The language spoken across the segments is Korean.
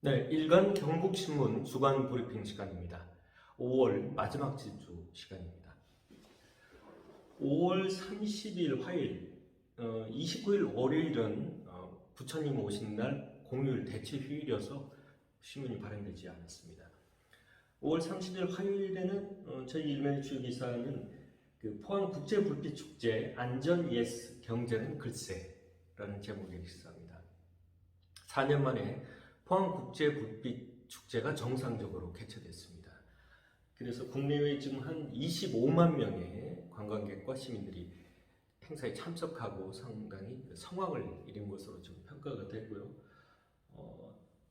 네, 일간 경북신문 주간 브리핑 시간입니다. 5월 마지막 주 시간입니다. 5월 30일 화요일, 29일 월요일은 부처님 오신 날 공휴일 대체 휴일이어서 신문이 발행되지 않았습니다. 5월 30일 화요일에는 저희 일면의 주요 기사는 그 포항국제불빛축제 안전 예스 경제는 글쎄라는 제목의 기사입니다. 4년 만에 포항국제불빛축제가 정상적으로 개최됐습니다. 그래서 국내외 지금 한 25만 명의 관광객과 시민들이 행사에 참석하고 상당히 성황을 이룬 것으로 좀 평가가 되고요.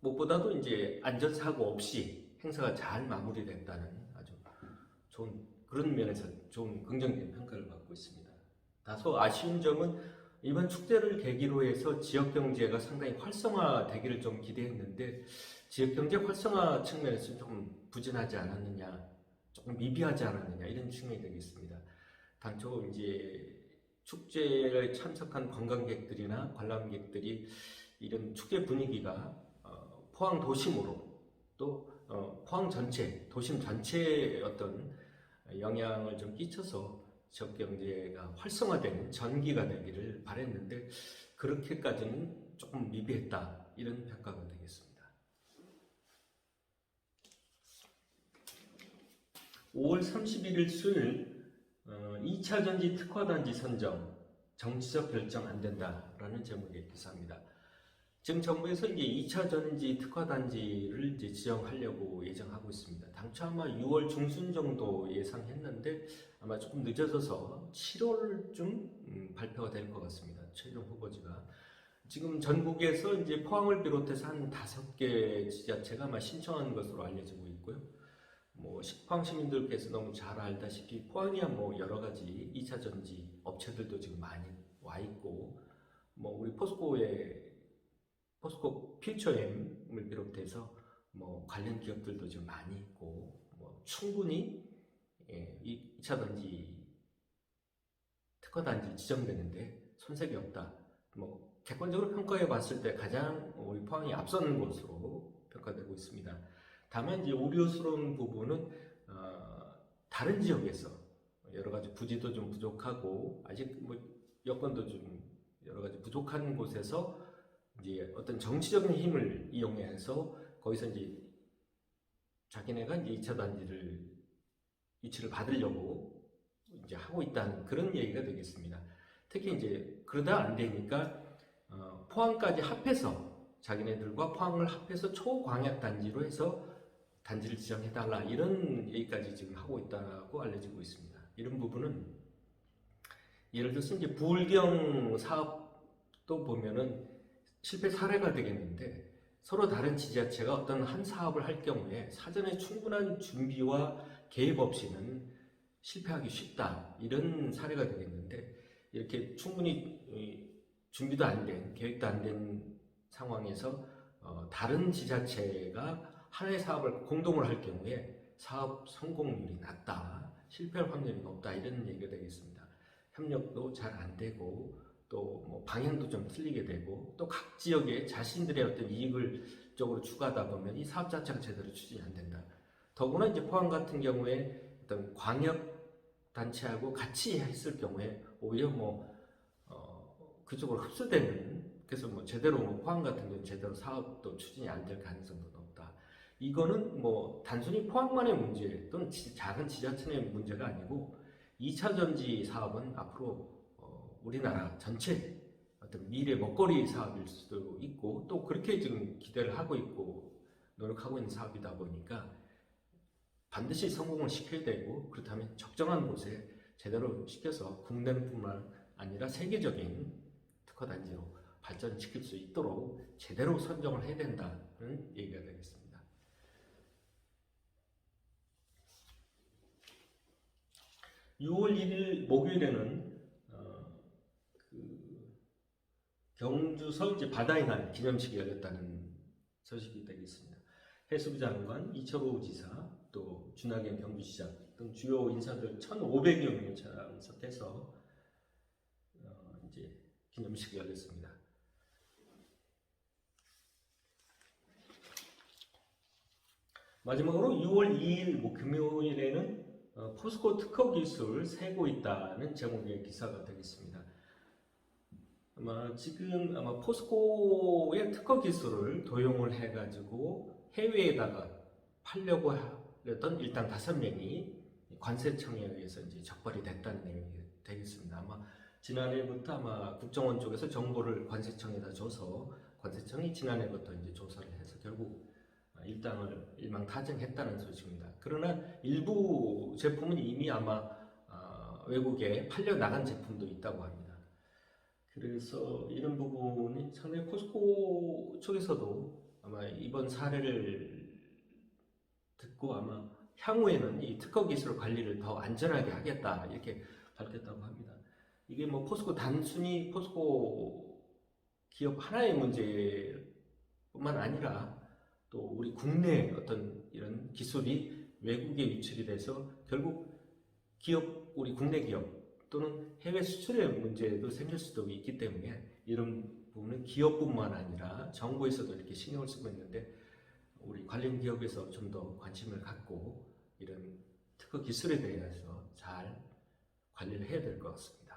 무엇보다도 이제 안전사고 없이 행사가 잘 마무리됐다는 아주 좋은 그런 면에서 좋은 긍정적인 평가를 받고 있습니다. 다소 아쉬운 점은 이번 축제를 계기로 해서 지역경제가 상당히 활성화되기를 좀 기대했는데 지역경제 활성화 측면에서 조금 부진하지 않았느냐, 조금 미비하지 않았느냐 이런 측면이 되겠습니다. 당초 이제 축제에 참석한 관광객들이나 관람객들이 이런 축제 분위기가 포항 도심으로 또 포항 전체, 도심 전체에 어떤 영향을 좀 끼쳐서 지역 경제가 활성화되는 전기가 되기를 바랬는데 그렇게까지는 조금 미비했다 이런 평가가 되겠습니다. 5월 31일 수요일 2차 전지 특화단지 선정 정치적 결정 안 된다라는 제목의 기사입니다. 지금 정부에서 이제 2차 전지 특화단지를 이제 지정하려고 예정하고 있습니다. 당초 아마 6월 중순 정도 예상했는데 아마 조금 늦어져서 7월쯤 발표가 될 것 같습니다. 최종 후보지가. 지금 전국에서 이제 포항을 비롯해서 한 5개 지자체가 아마 신청한 것으로 알려지고 있고요. 뭐 포항 시민들께서 너무 잘 알다시피 포항이야 뭐 여러 가지 2차 전지 업체들도 지금 많이 와 있고 뭐 우리 포스코 퓨처엠을 비롯해서 뭐 관련 기업들도 좀 많이 있고 뭐 충분히 이 2차 단지 특화 단지 지정되는데 손색이 없다. 뭐 객관적으로 평가해 봤을 때 가장 우리 포항이 앞서는 것으로 평가되고 있습니다. 다만 이제 우려스러운 부분은 다른 지역에서 여러 가지 부지도 좀 부족하고 아직 뭐 여건도 좀 여러 가지 부족한 곳에서 이제 어떤 정치적인 힘을 이용해서 거기서 이제 자기네가 이제 2차 단지를 유치를 받으려고 이제 하고 있다는 그런 얘기가 되겠습니다. 특히 이제 그러다 안 되니까 포항까지 합해서 자기네들과 포항을 합해서 초광약 단지로 해서 단지를 지정해달라 이런 얘기까지 지금 하고 있다고 알려지고 있습니다. 이런 부분은 예를 들어서 이제 부울경 사업도 보면은 실패 사례가 되겠는데 서로 다른 지자체가 어떤 한 사업을 할 경우에 사전에 충분한 준비와 계획 없이는 실패하기 쉽다 이런 사례가 되겠는데 이렇게 충분히 준비도 안 된 계획도 안 된 상황에서 다른 지자체가 하나의 사업을 공동으로 할 경우에 사업 성공률이 낮다 실패할 확률이 높다 이런 얘기가 되겠습니다. 협력도 잘 안 되고 또 뭐 방향도 좀 틀리게 되고 또 각 지역에 자신들의 어떤 이익을 쪽으로 추구하다 보면 이 사업 자체가 제대로 추진이 안 된다. 더구나 이제 포항 같은 경우에 어떤 광역 단체하고 같이 했을 경우에 오히려 뭐 그쪽으로 흡수되는 그래서 뭐 제대로 뭐 포항 같은 경우는 제대로 사업도 추진이 안 될 가능성도 높다. 이거는 뭐 단순히 포항만의 문제 또는 작은 지자체의 문제가 아니고 2차 전지 사업은 앞으로 우리나라 전체 어떤 미래 먹거리 사업일 수도 있고 또 그렇게 지금 기대를 하고 있고 노력하고 있는 사업이다 보니까 반드시 성공을 시켜야 되고 그렇다면 적정한 곳에 제대로 시켜서 국내뿐만 아니라 세계적인 특화단지로 발전시킬 수 있도록 제대로 선정을 해야 된다는 얘기가 되겠습니다. 6월 1일 목요일에는 경주서 이제 바다의 날 기념식이 열렸다는 소식이 되겠습니다. 해수부 장관, 이철호 지사, 또 준하경 경주시장 등 주요 인사들 1,500여 명이 참석해서 이제 기념식이 열렸습니다. 마지막으로 6월 2일 뭐 금요일에는 포스코 특허 기술 세고 있다는 제목의 기사가 되겠습니다. 아마 포스코의 특허 기술을 도용을 해가지고 해외에다가 팔려고 하던 일단 5명이 관세청에 의해서 이제 적발이 됐다는 내용이 되겠습니다. 아마 지난해부터 아마 국정원 쪽에서 정보를 관세청에다 줘서 관세청이 지난해부터 이제 조사를 해서 결국 일당을 일망타진했다는 소식입니다. 그러나 일부 제품은 이미 아마 외국에 팔려 나간 제품도 있다고 합니다. 그래서 이런 부분이 상당히 포스코 쪽에서도 아마 이번 사례를 듣고 아마 향후에는 이 특허 기술 관리를 더 안전하게 하겠다 이렇게 밝혔다고 합니다. 이게 뭐 포스코 단순히 포스코 기업 하나의 문제뿐만 아니라 또 우리 국내 어떤 이런 기술이 외국에 유출이 돼서 결국 기업, 우리 국내 기업 또는 해외 수출의 문제도 생길 수도 있기 때문에 이런 부분은 기업뿐만 아니라 정부에서도 이렇게 신경을 쓰고 있는데 우리 관련 기업에서 좀 더 관심을 갖고 이런 특허 기술에 대해서 잘 관리를 해야 될 것 같습니다.